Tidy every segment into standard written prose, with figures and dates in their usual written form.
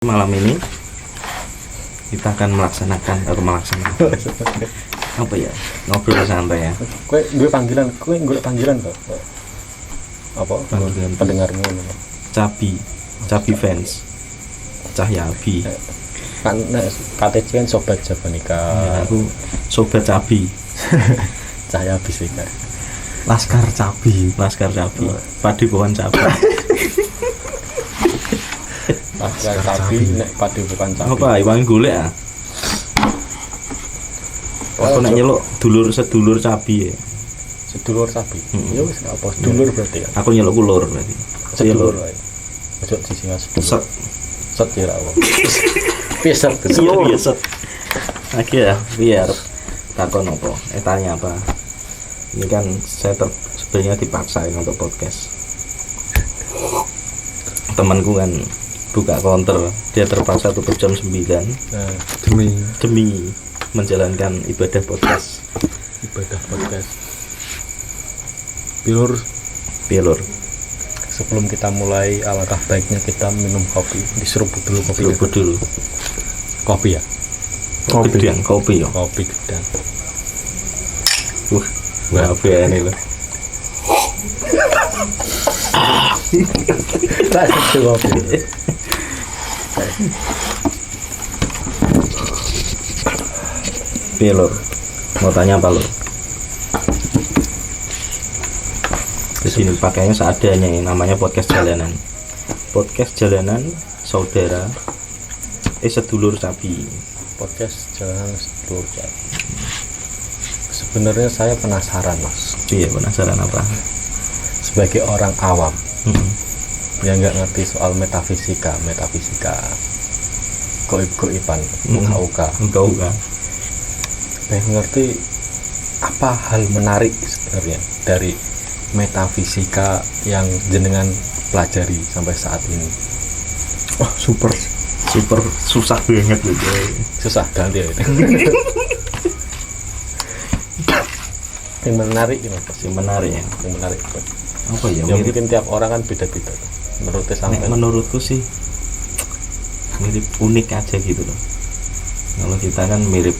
Malam ini kita akan melaksanakan apa ya, ngobrol santai ya. Kowe golek panggilan kok. Apa? Panggilan pendengarmu. Cabi fans. Cahyabi. Kan KTC kan sobat Jabanika. Ya, aku sobat Cabi. Cahyabi sih kan. Laskar Cabi. Padepokan Cabi. Laskar Cabi nek Padepokan Cabi. Apa iwang golek ah? Aku nek nyeluk sedulur Cabi ya. Sedulur Cabi. Ya wis apa sedulur berarti ya. Aku nyeluk kulur berarti. Sedulur wae. Ojo disinga sedulur. Set ya apa. Piset. Iya set. Oke ya, biar takon apa? Tanya apa? Ini kan saya sebenarnya dipaksain untuk podcast. Temanku kan buka counter, dia terpaksa tutup jam 9 demi menjalankan ibadah podcast. Pilur. Sebelum kita mulai, alangkah baiknya kita minum kopi. Diseruput dulu kopi. Kopi ya. Kopi gedang. Kopi gedang. Maaf ya ini loh. Tak itu kopi. Pilur. Mau tanya apa lo? Di sini pakainya seadanya yang namanya podcast jalanan. Podcast jalanan saudara sedulur Cabi. Podcast jalanan sedulur Cabi. Sebenarnya saya penasaran, Mas. Iya, penasaran apa? Sebagai orang awam yang nggak ngerti soal metafisika, goib-goiban, muka-uka. Pengen ngerti apa hal menarik sebenarnya dari metafisika yang jenengan pelajari sampai saat ini. Oh, super susah banget gitu. Susah ganti ya itu. Yang menarik gimana? Yang menarik. Apa ya? Ya mungkin tiap orang kan beda-beda. Menurutnya sampai. Menurutku sih mirip unik aja gitu loh. Kalau kita kan mirip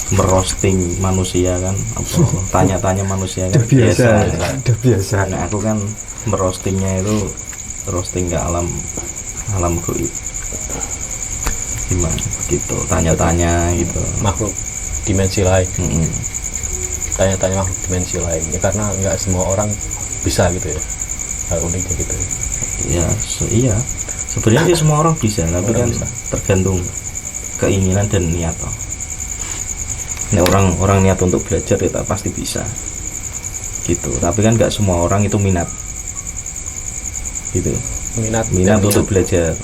merosting manusia kan, apa tanya-tanya manusia kan biasa. Nah, aku kan merostingnya itu roasting ke alam goib. Gimana begitu? Tanya-tanya gitu. Makhluk dimensi lain. Tanya-tanya makhluk dimensi lain. Ya karena nggak semua orang bisa gitu ya. Hal uniknya gitu. Ya, iya. Sebenarnya sih semua orang bisa, tapi kan tergantung keinginan dan niat. Nah, orang niat untuk belajar ya pasti bisa gitu, tapi kan nggak semua orang itu minat gitu, minat untuk belajar.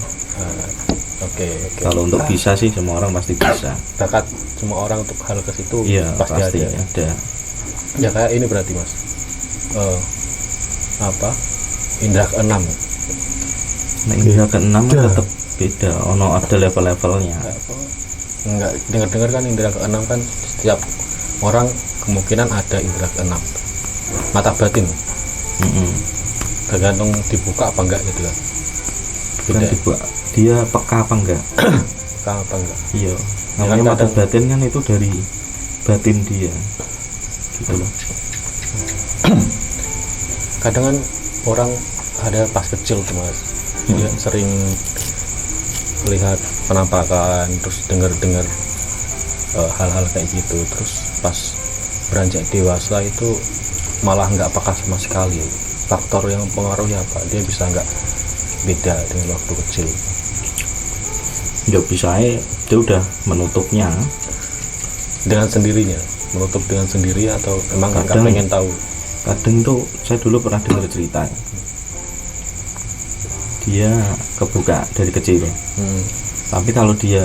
Oke. Kalau untuk bisa sih semua orang pasti bisa, bakat semua orang untuk hal ke situ. Iya, pasti ada. Ya kayak ini berarti Mas, indra keenam. Nah, indra keenam tetap beda, ada level-levelnya. Enggak, dengar kan indra keenam kan setiap orang kemungkinan ada indra keenam, mata batin. Tergantung dibuka apa enggak gitu kan. Dibuka, dia peka apa enggak. Iya, namanya mata batin kan itu dari batin dia gitu loh. Kadang kan orang ada pas kecil tuh Mas, dia sering lihat penampakan, terus dengar hal-hal kayak gitu, terus pas beranjak dewasa itu malah nggak peka sama sekali. Faktor yang mempengaruhi apa? Dia bisa nggak beda dengan waktu kecil? Ya bisa, dia udah menutupnya dengan sendirinya, menutup dengan sendiri atau emang nggak pengen tahu? Kadang tuh saya dulu pernah dengar cerita, dia kebuka dari kecil. Tapi kalau dia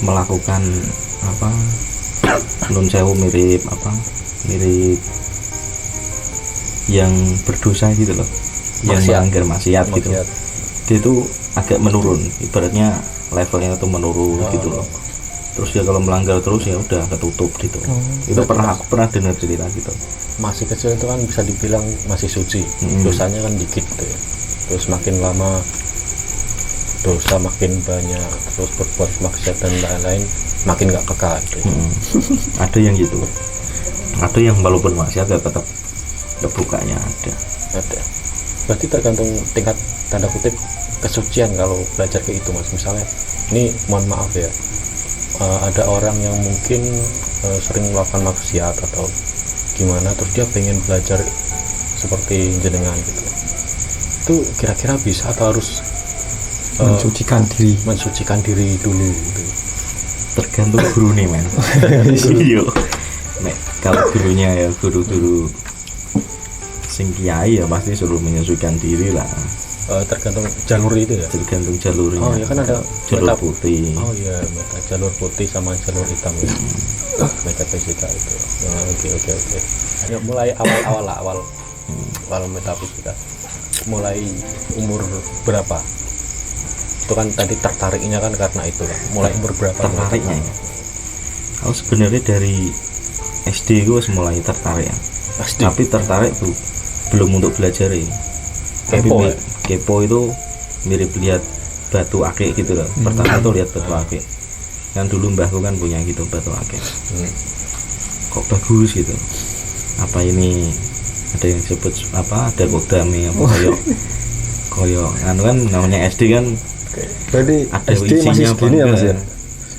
melakukan nun sewu mirip yang berdosa gitu loh, yang melanggar maksiat gitu, dia tuh agak menurun, ibaratnya levelnya tuh menurun gitu loh. Terus dia kalau melanggar terus ya udah ketutup gitu. Itu aku pernah dengar cerita gitu. Masih kecil itu kan bisa dibilang masih suci, dosanya kan dikit gitu ya. Terus makin lama dosa makin banyak, terus berbuat maksiat dan lain-lain makin nggak peka gitu. Ada yang gitu, ada yang walaupun maksiat ya tetap kebukanya ada. Berarti tergantung tingkat tanda kutip kesucian kalau belajar kayak itu mas. Misalnya ini mohon maaf ya, ada orang yang mungkin sering melakukan maksiat atau gimana, terus dia pengen belajar seperti jenengan gitu, itu kira-kira bisa atau harus mensucikan diri dulu gitu? Tergantung guru nih men. Iya. Nek kalau gurunya ya guru sing kiai ya pasti suruh menyesuaikan diri lah. Tergantung jalur itu ya. Tergantung jalurnya. Oh ya kan ada jalur putih. Oh iya, jalur putih sama jalur hitam ya. Metafisika itu. Oke. Ya, mulai awal metafisika. Mulai umur berapa? Itu kan tadi tertariknya kan karena itu kan. Mulai umur berapa? Tertariknya ya. Aku sebenarnya dari SD gue mulai tertarik ya. Tapi tertarik tuh belum untuk belajar ya. Kepo ya? Kepo itu mirip lihat batu akik gitu loh. Pertama tuh lihat batu akik. Kan dulu mbahku kan punya gitu batu akik. Kok bagus gitu. Apa ini ada yang disebut apa? Ada kodame apa koyo anu kan namanya SD kan. Berarti ada SD masih segini ya mas ya?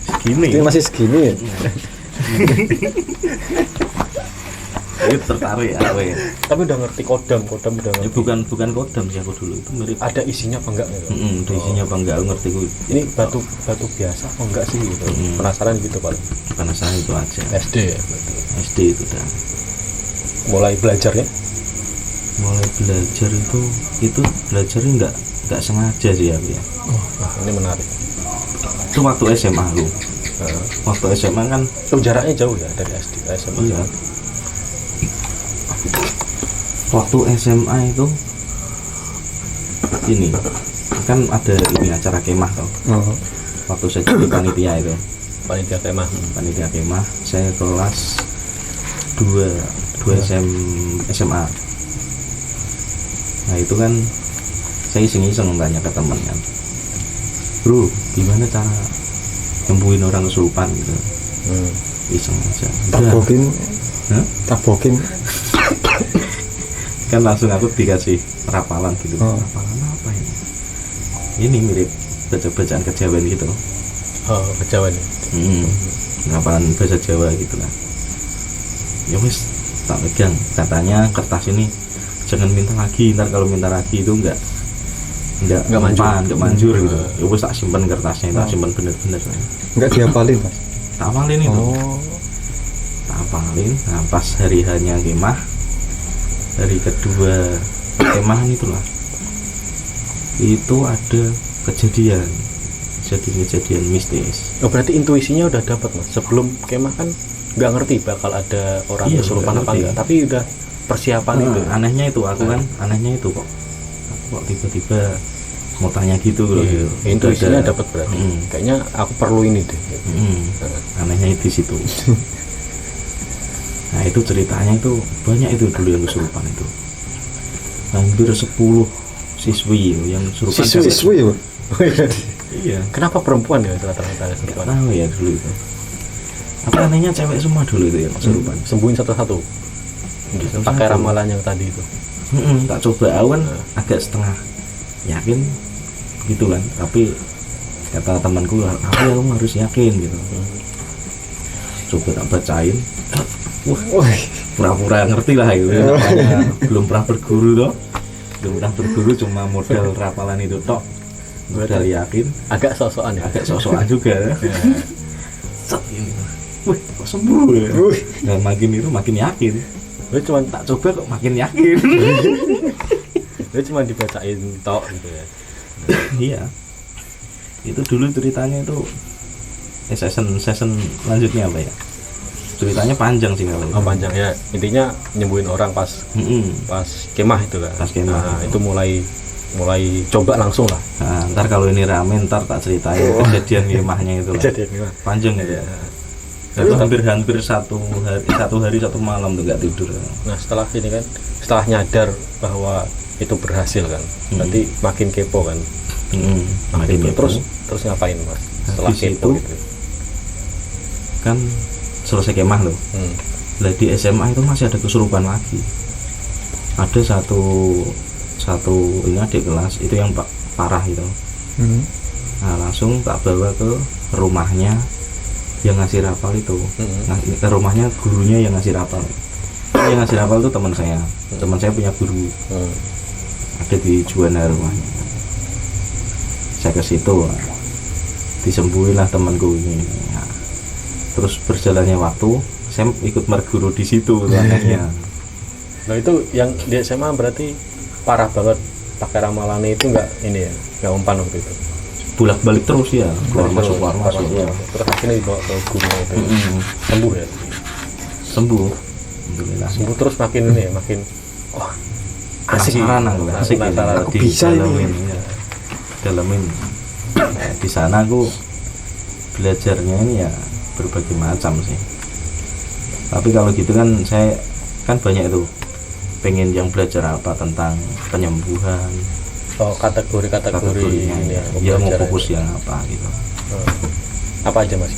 Segini. Ini masih segini ya? Itu tertarik ya. Tapi udah ngerti kodam udah ngerti. Ya, bukan kodam sih aku dulu, itu mirip ada isinya apa enggak gitu. Ada isinya apa enggak aku ngerti gue. Ini batu biasa apa enggak sih gitu. Penasaran gitu paling. Penasaran itu aja. SD ya berarti. SD itu dah. Mulai belajarnya? Mulai belajar itu belajarnya enggak sengaja sih ya. Ini menarik. Itu waktu SMA lu. Waktu SMA kan jaraknya jauh ya dari SD ke SMA. Iya. Waktu SMA itu ini kan ada ini acara kemah toh. Waktu saya jadi panitia itu. Panitia kemah. Saya kelas 2 SMA. Nah itu kan saya iseng-iseng tanya ke teman kan, bro gimana cara nyembuhin orang kesurupan gitu. Iseng aja. Tabokin. Kan langsung aku dikasih rapalan gitu. Rapalan apa ini? Ini mirip bacaan kejawen gitu. Oh, kejawen. Rapalan bahasa Jawa gitu lah. Ya wis tak pegang. Katanya kertas ini jangan minta lagi. Ntar kalau minta lagi itu enggak manjur gitu. Ya wis tak simpen kertasnya, tak simpen bener-bener. Enggak dihafalin mas? Tak hafalin itu. Tak hafalin. Nah pas hari hanya kemah, hari kedua kemahan itulah, itu ada kejadian mistis. Oh berarti intuisinya udah dapat mas sebelum kemah kan nggak ngerti bakal ada orang kesurupan apa enggak, tapi udah persiapan itu. Anehnya itu aku kan anehnya itu kok tiba-tiba mau tanya gitu loh. Intuisinya dapat berarti. Kayaknya aku perlu ini deh. Anehnya di situ. Nah itu ceritanya itu banyak itu dulu yang kesurupan itu. Hampir 10 siswi yang kesurupan. Siswi ya? Iya. Kenapa perempuan ya rata-rata kesurupan? Tahu ya dulu itu. Apa anehnya cewek semua dulu itu yang kesurupan. Sembuhin satu-satu. Pakai ramalan yang tadi itu. Tak coba awan agak setengah yakin gitu kan, tapi kata temanku kamu harus yakin gitu. Coba tak bacain. Wah, pura-pura ngerti lah itu ya. Belum pernah berguru cuma modal rapalan itu tok, modal yakin, agak sosokan juga ya. Set ini, wih kok sembuh ya. Nah makin itu makin yakin. Gue cuma tak coba kok makin yakin. Gue cuma dibacain tok gitu ya. Iya, itu dulu ceritanya itu season lanjutnya apa ya? Ceritanya panjang sih kalau. Oh panjang ya, intinya nyembuhin orang pas kemah itu kan. Pas kemah. Nah, itu mulai coba langsung lah. Nah, ntar kalau ini rame ntar tak ceritain kejadian kemahnya itu lah. Kejadian kemah. Panjang ya. Itu hampir satu hari satu malam tuh nggak tidur. Nah setelah ini kan, setelah nyadar bahwa itu berhasil kan, berarti makin kepo kan. Nah, makin itu kepo. terus ngapain mas setelah Habis kepo itu gitu? kan selesai kemah loh. Lah di SMA itu masih ada kesurupan lagi. Ada satu ini adik kelas itu yang parah itu. Nah langsung tak bawa ke rumahnya yang ngasih rapal itu. Nah ke rumahnya gurunya yang ngasih rapal. Yang ngasih rapal itu teman saya. Teman saya punya guru. Ada di Juwana rumahnya. Saya ke situ, disembuhin lah temanku ini. Nah, terus berjalannya waktu, saya ikut berguru di situ anehnya. Nah itu yang di SMA berarti parah banget pakai ramalannya itu nggak umpan waktu itu. Bolak-balik terus ya, keluar masuk ya. Terus akhirnya dibawa ke guru itu. Sembuh ya. Sembuh. Alhamdulillah. Sembuh terus makin ini ya, makin asik. Asik ini. Aku bisa ini. Dalamin. Di sana aku belajarnya ini ya berbagai macam sih. Tapi kalau gitu kan saya kan banyak itu pengen yang belajar apa tentang penyembuhan. Oh kategori ini ya mau fokus yang apa gitu. Apa aja mas?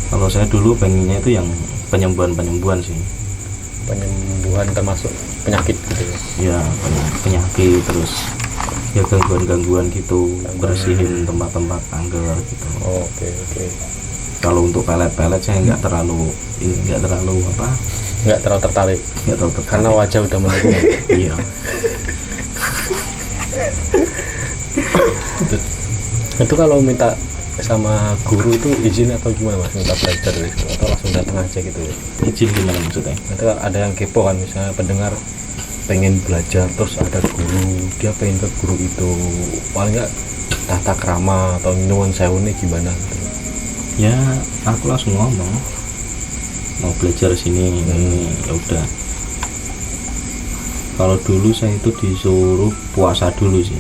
Kalau saya dulu pengennya itu yang penyembuhan sih. Penyembuhan termasuk penyakit gitu ya? Ya penyakit terus ya gangguan gitu, bersihin tempat-tempat tanggal gitu. Oke. Kalau untuk pelet saya nggak terlalu tertarik karena wajah udah mendukung. Iya. Itu kalau minta sama guru itu izin atau gimana mas, minta belajar gitu atau langsung datang aja gitu ya? Izin gimana maksudnya? Itu ada yang kepo kan, misalnya pendengar pengen belajar terus ada guru, dia pengen ke guru itu paling nggak tata krama atau nyuwun sewune gimana gitu. Ya aku langsung ngomong mau belajar sini ini ya udah. Kalau dulu saya itu disuruh puasa dulu sih.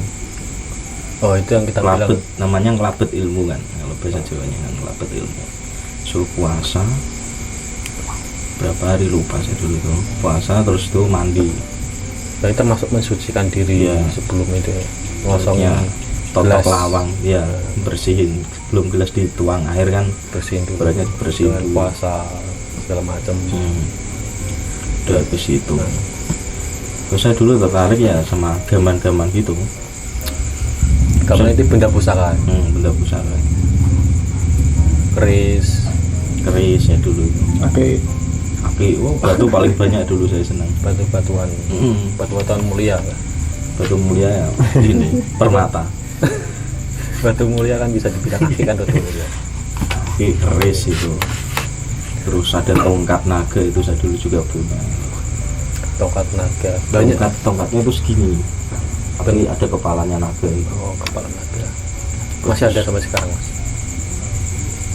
Oh itu yang kita bilang namanya ngelabet ilmu kan, kalau bahasa Jawanya kan ngelabet ilmu. Suruh puasa berapa hari lupa saya dulu tuh, puasa terus tuh mandi. Nah, itu termasuk mensucikan diri ya. Sebelum itu ngosongnya totok lawang ya, bersihin sebelum gelas dituang air kan, bersihin dulu, bersihin dulu. Puasa segala macam. Udah ke situ. Terus saya dulu tertarik ya sama gaman-gaman gitu. Gaman itu benda pusaka. Benda pusaka. Keris ya dulu. Oke, batu paling banyak dulu saya senang. Batu-batuan mulia. Batu mulia ya, ini permata. Batu mulia kan bisa dibilang kaki kan batu mulia. Keris itu. Terus ada tongkat naga itu saya dulu juga punya. Tongkat naga. Banyak. Tongkatnya itu segini. Tapi ada kepalanya naga itu. Oh, kepala naga. Masih ada sampai sekarang mas?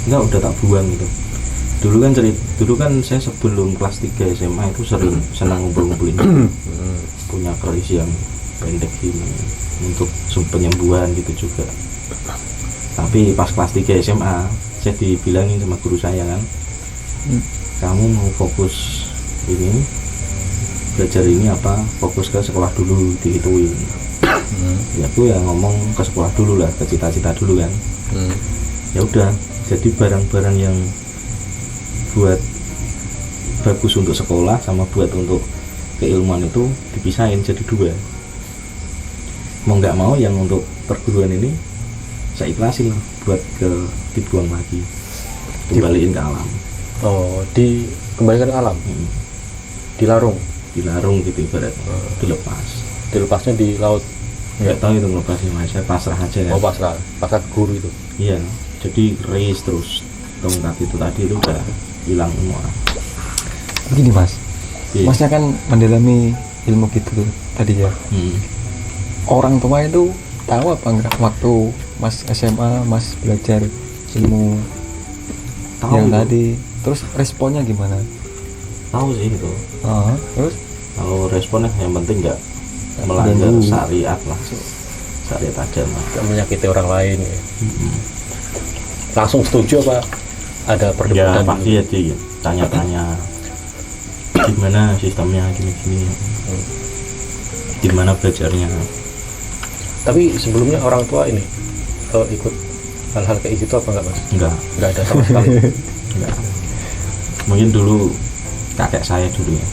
Enggak, udah tak buang itu. Dulu kan saya sebelum kelas 3 SMA itu sering senang ngumpulin punya keris yang pendek ini untuk penyembuhan gitu juga. Tapi pas kelas 3 SMA saya dibilangin sama guru saya kan, kamu mau fokus ini belajar ini apa, fokus ke sekolah dulu, dihituin. Ya aku ya ngomong ke sekolah dulu lah, ke cita-cita dulu kan. Ya udah, jadi barang-barang yang buat bagus untuk sekolah sama buat untuk keilmuan itu dipisahin jadi dua. Mau nggak mau yang untuk perguruan ini saya ikhlasin lah, buat dibuang lagi, kembaliin ke alam. Oh, dikembalikan ke alam. Dilarung gitu ibarat. Dilepasnya di laut. Nggak tahu itu ngelepasnya mas, saya pasrah aja kan. Oh pasrah guru itu. Iya, jadi race terus tongkat itu tadi itu udah hilang semua. Begini mas, masnya kan mendalami ilmu gitu tadi ya. Orang tua itu tahu apa enggak waktu mas SMA mas belajar ilmu yang tadi, terus responnya gimana? Tahu sih itu. Terus kalau responnya yang penting nggak melanggar syariat lah, syariat agama, nggak menyakiti orang lain ya. Langsung setuju apa ada perdebatan? Ya pasti ya tanya-tanya gimana sistemnya, gini-gini, gimana belajarnya. Tapi sebelumnya orang tua ini ikut hal-hal kayak gitu apa enggak, Mas? Enggak ada sama sekali. Enggak. Mungkin dulu kakek saya dulu ya.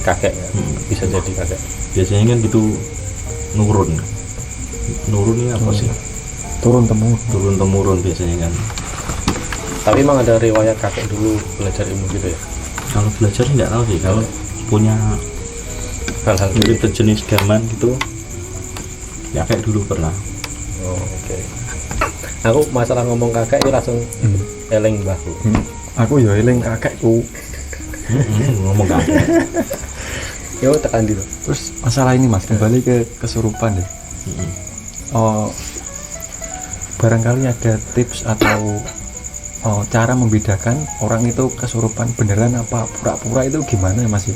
Kakek ya. Bisa jadi kakek. Biasanya kan gitu nurun ini apa sih? Turun temurun biasanya kan. Tapi emang ada riwayat kakek dulu belajar ilmu gitu ya? Kalau belajar nggak tahu sih. Kalau punya hal-hal mirip jenis gaman gitu, ya kayak dulu pernah. Oh, oke. Aku masalah ngomong kakek itu langsung eleng mbahku. Aku ya eleng kakekku. Ngomong kakek. Yo tekan dulu. Terus masalah ini Mas, kembali ke kesurupan deh. Barangkali ada tips atau cara membedakan orang itu kesurupan beneran apa pura-pura itu gimana ya Mas?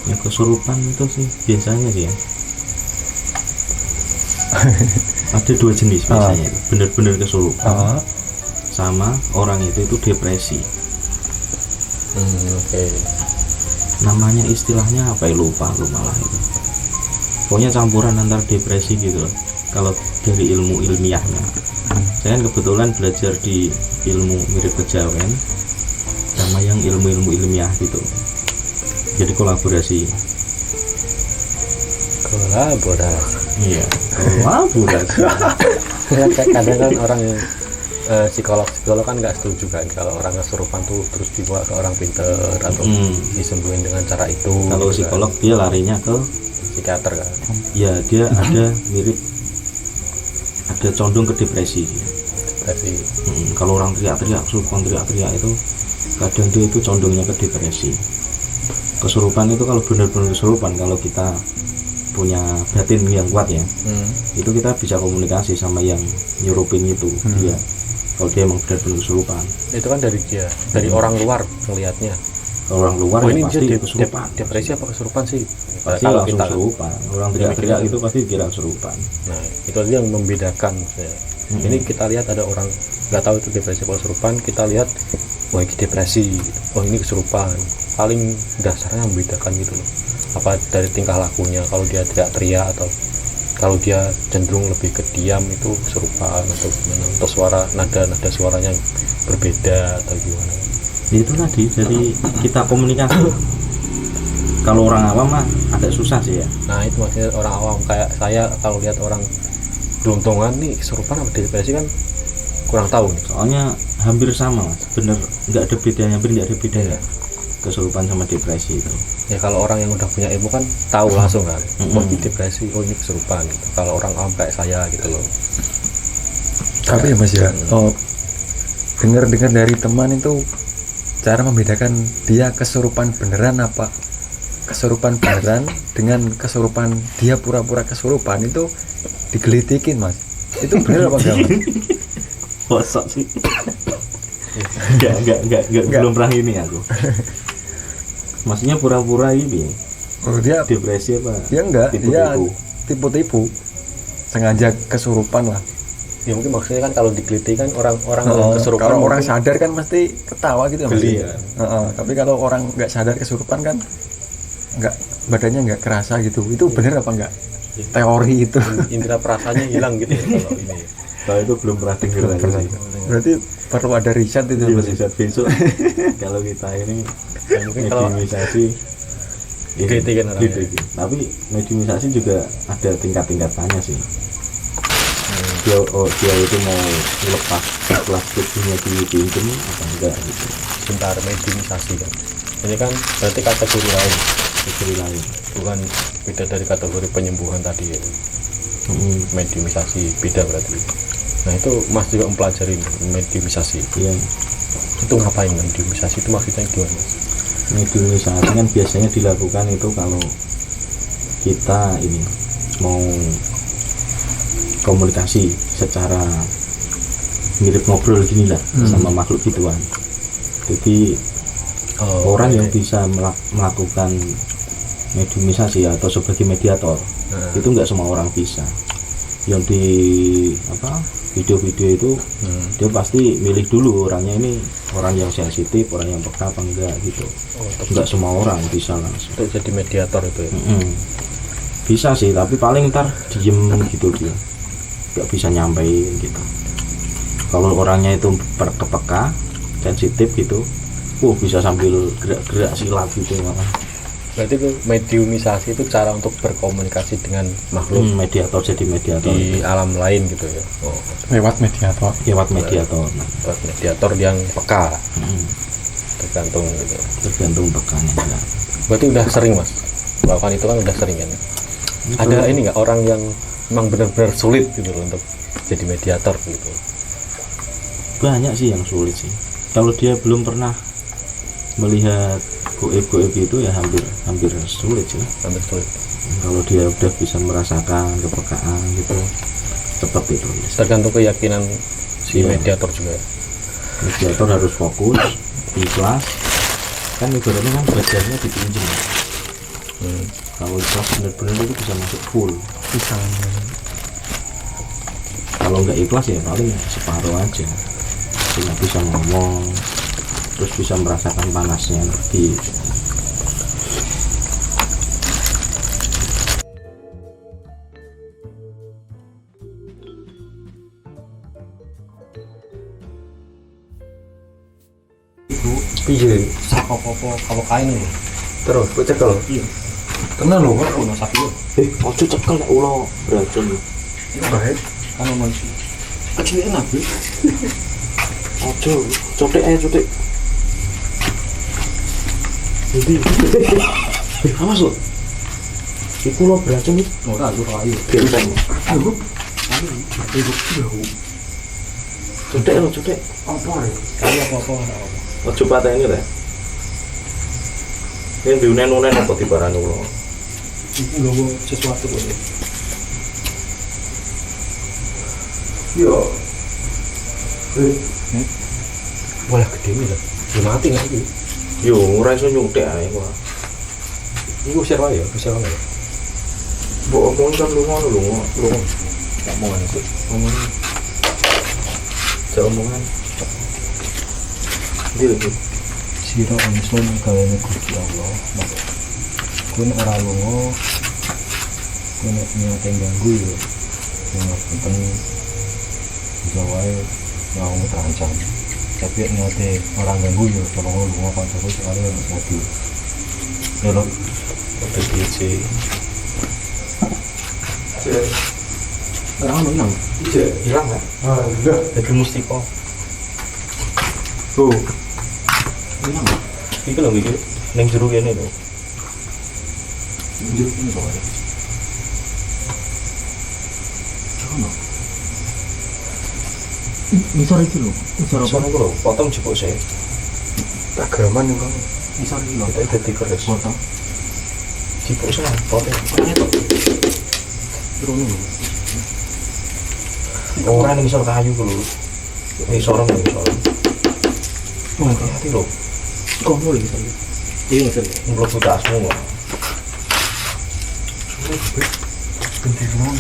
Ya kesurupan itu sih biasanya sih ya. Ada dua jenis biasanya, bener-bener kesurupan sama orang itu depresi. Oke. Namanya istilahnya apa ya, lupa malah itu. Pokoknya campuran antar depresi gitu loh. Kalau dari ilmu ilmiahnya, saya kan kebetulan belajar di ilmu mirip kejawen sama yang ilmu ilmiah gitu. Jadi kolaborasi. Iya, kolaborasi. Kadang kan orang yang psikolog kan nggak setuju kan kalau orang kesurupan tuh terus dibawa ke orang pinter atau disembuhin dengan cara itu. Kalau gitu psikolog kan. dia larinya ke psikiater kan. Ya dia ada mirip, ada condong ke depresi dia. Depresi. Kalau orang teriak-teriak, kesurupan teriak-teriak itu kadang dia itu condongnya ke depresi. Kesurupan itu kalau benar-benar kesurupan, kalau kita punya batin yang kuat ya, itu kita bisa komunikasi sama yang nyurupin itu dia. Kalau dia emang benar-benar kesurupan, itu kan dari orang luar ngelihatnya. Kalau orang luar ini pasti dia kesurupan. Depresi apa kesurupan sih? Pasti kalau langsung kita kesurupan. Orang teriak-teriak itu pasti kira kesurupan. Nah itu aja yang membedakan ya. Ini kita lihat ada orang nggak tahu itu depresi atau kesurupan, kita lihat wah ini depresi, oh ini kesurupan. Paling dasarnya membedakan gitu loh, apa dari tingkah lakunya, kalau dia teriak-teriak atau kalau dia cenderung lebih ke diam itu kesurupan atau gimana, atau suara nada suaranya berbeda atau gimana. Itu tadi, jadi kita komunikasi. Kalau orang awam mah agak susah sih ya. Nah itu maksudnya orang awam kayak saya, kalau lihat orang gelontongan nih kesurupan apa depresi kan kurang tahu nih. Soalnya hampir sama Mas, bener nggak ada bedanya, hampir nggak ada bedanya kesurupan sama depresi itu. Ya kalau orang yang udah punya ilmu kan tahu langsung kan, oh ini depresi, oh ini kesurupan gitu. Kalau orang awam kayak saya gitu loh. Tapi ya Mas ya, dengar dari teman itu cara membedakan dia kesurupan beneran apa kesurupan beneran dengan kesurupan dia pura-pura kesurupan itu digelitikin Mas. Itu bener apa enggak Mas? Bosok sih. Enggak belum pernah ini aku. Maksudnya pura-pura ini. Oh dia depresi apa? Ya enggak, dia tipu-tipu. Sengaja kesurupan lah. Ya mungkin maksudnya kan kalau digeliti kan orang-orang kesurupan. Kalau orang sadar kan mesti ketawa gitu ya Mas. Ya. Tapi kalau orang nggak sadar kesurupan kan nggak, badannya nggak kerasa gitu. Itu bener apa enggak? Teori itu. Indra perasaannya hilang gitu ya kalau ini. Kalau itu belum pernah dengar lagi. Berarti perlu ada riset itu. Riset besok. Kalau kita ini mungkin kalau mediumisasi kan gitu. Tapi mediumisasi juga ada tingkat-tingkatannya sih. Dia itu mau lepas plastiknya di pinjem apa enggak gitu. Sebentar, mediumisasi kan. Ini kan berarti kategori lain. Bukan beda dari kategori penyembuhan tadi ya. Mediumisasi beda berarti. Nah itu Mas juga mempelajari mediumisasi. Iya. Itu ngapain mediumisasi itu maksudnya gimana? Mediumisasi kan biasanya dilakukan itu kalau kita ini mau komunikasi secara mirip ngobrol gini lah sama makhluk gituan. Jadi orang yang bisa melakukan mediumisasi atau sebagai mediator itu nggak semua orang bisa. Yang di video-video itu dia pasti milih dulu orangnya, ini orang yang sensitif, orang yang peka apa enggak gitu. Nggak semua orang bisa langsung untuk jadi mediator itu ya. Bisa sih, tapi paling ntar diem gitu dia, nggak bisa nyampein gitu. Kalau orangnya itu kepeka, sensitif gitu, bisa sambil gerak-gerak silat gitu malah. Berarti itu mediumisasi itu cara untuk berkomunikasi dengan makhluk, mediator, jadi mediator di alam lain gitu ya. Lewat mediator. Lewat mediator. Lewat mediator yang peka. Tergantung gitu. Tergantung pekanya ya. Berarti udah sering Mas melakukan itu kan, udah sering kan? Ada ini nggak orang yang memang benar-benar sulit gitu loh untuk jadi mediator gitu? Banyak sih yang sulit sih. Kalau dia belum pernah melihat goib itu ya hampir sulit sih. Hampir sulit. Kalau dia udah bisa merasakan kepekaan gitu, cepat itu. Tergantung keyakinan si mediator juga. Mediator harus fokus, ikhlas. Kan ibaratnya kan belajarnya dipinjam. Kalau ikhlas benar-benar itu bisa masuk full. Bisa. Kalau nggak ikhlas ya paling separuh aja. Cuma bisa ngomong, terus bisa merasakan panasnya energi. Iya, apa kain lho. Terus gue cekel. Iya. Tenang lho, kok ono sapi lho. Ojo cekel nek ulo beracun. ini baik. Kan ono sih. Kecil enak, Bu. Ojo, cotek aja cotek. Jadi, awas lo. Iku lo beracun itu. Ora lu ayo. Benteng. Ayo. Cotek lo, cotek. Apa ya? Kali apa-apa. Ojo patah ini lah. Ini diunen-unen apa di barang ulo. Iku nggawa sesuatu kok. Yo. Bola gede nih lah. Ya mati nggak iki? Yo, ora iso nyutek ae kok. Iku usir wae ya, usir wae. Mbok omong kan lunga. Enggak mau itu. Omong. Jangan omongan. Ndi lagi? Sira ingsun gawane Gusti Allah. Kuwi nek ora lunga, kuwi nek nyate ganggu ya. Ngoten bisa wae mau terancam. Tapi nyate orang ganggu ya, tolong lunga kancaku sekali yang mati. Lho, Udah dice. orang menang. Iya. Hilang kan? Ah, udah. Jadi mustiko. Tuh. Menang. Iki lho iki. Ning jero kene lho. Njur ini kok. Sono. Misor iki lho. Misor apa? Sono lho, potong jebuk sih. Agaman yang kamu. Misor iki lho. Kita dadi keris. Foto. Jebuk sih, potong. Turun lho. Ora ning isor kayu ku lho. Isor. Oh, Hati lho. kok boleh misor. Iya, misor. Mlebu tasmu kok. Bentar mau.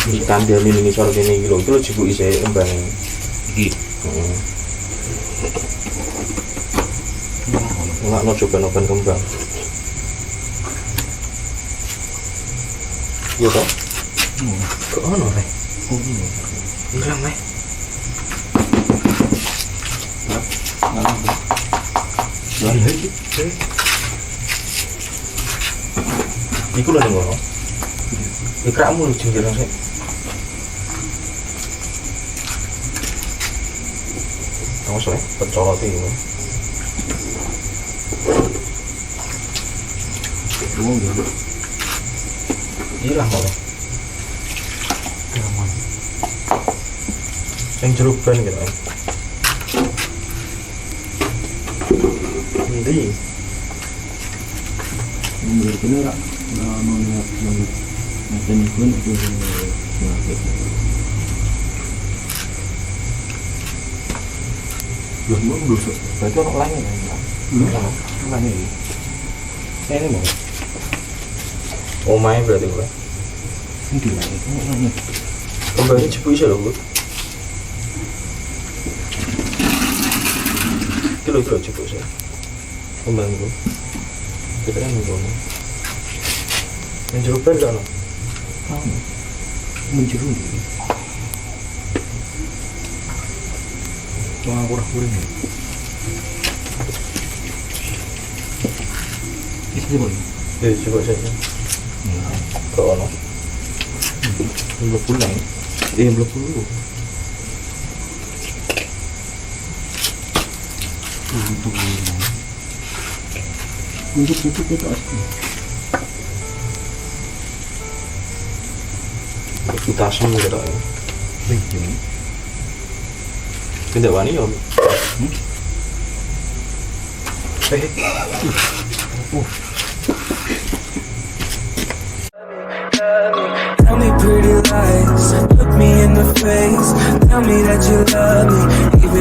Ikan dia ning isor kene iki lho. Iki lho jebuk isih embang. Iki. Heeh. Ora ono coba-coba kembang. Iya toh? Kok ono rek? Oh, iya. Hilang rek. Iku lho ning ngono. Ikrakmu lho jengkiran sik. Awas rek, pencolot iki. Hilang kok. Gaman. Yang jeruk ban gitu. Endi? Ini bener ora. Mau lihat nanti pun itu Belum belum. Berarti orang lain kan? Lain ini. Ini mau. Omae berarti gue. Ini di mana? Kembali cepu iso lho, Bu. Kilo cepu iso. Kembali Bu. Kita kan ngono. Yang jeruk pen kan? Menjeru. Wah, kurang-kurang ya. Itu coba. Coba saja. Kau ono. Belum pulang. Belum pulang. Untuk itu kita kita asam gitu ya. Betul. Tidak wani ya. Tell me pretty lies, look me in the face. Tell me that you love me, even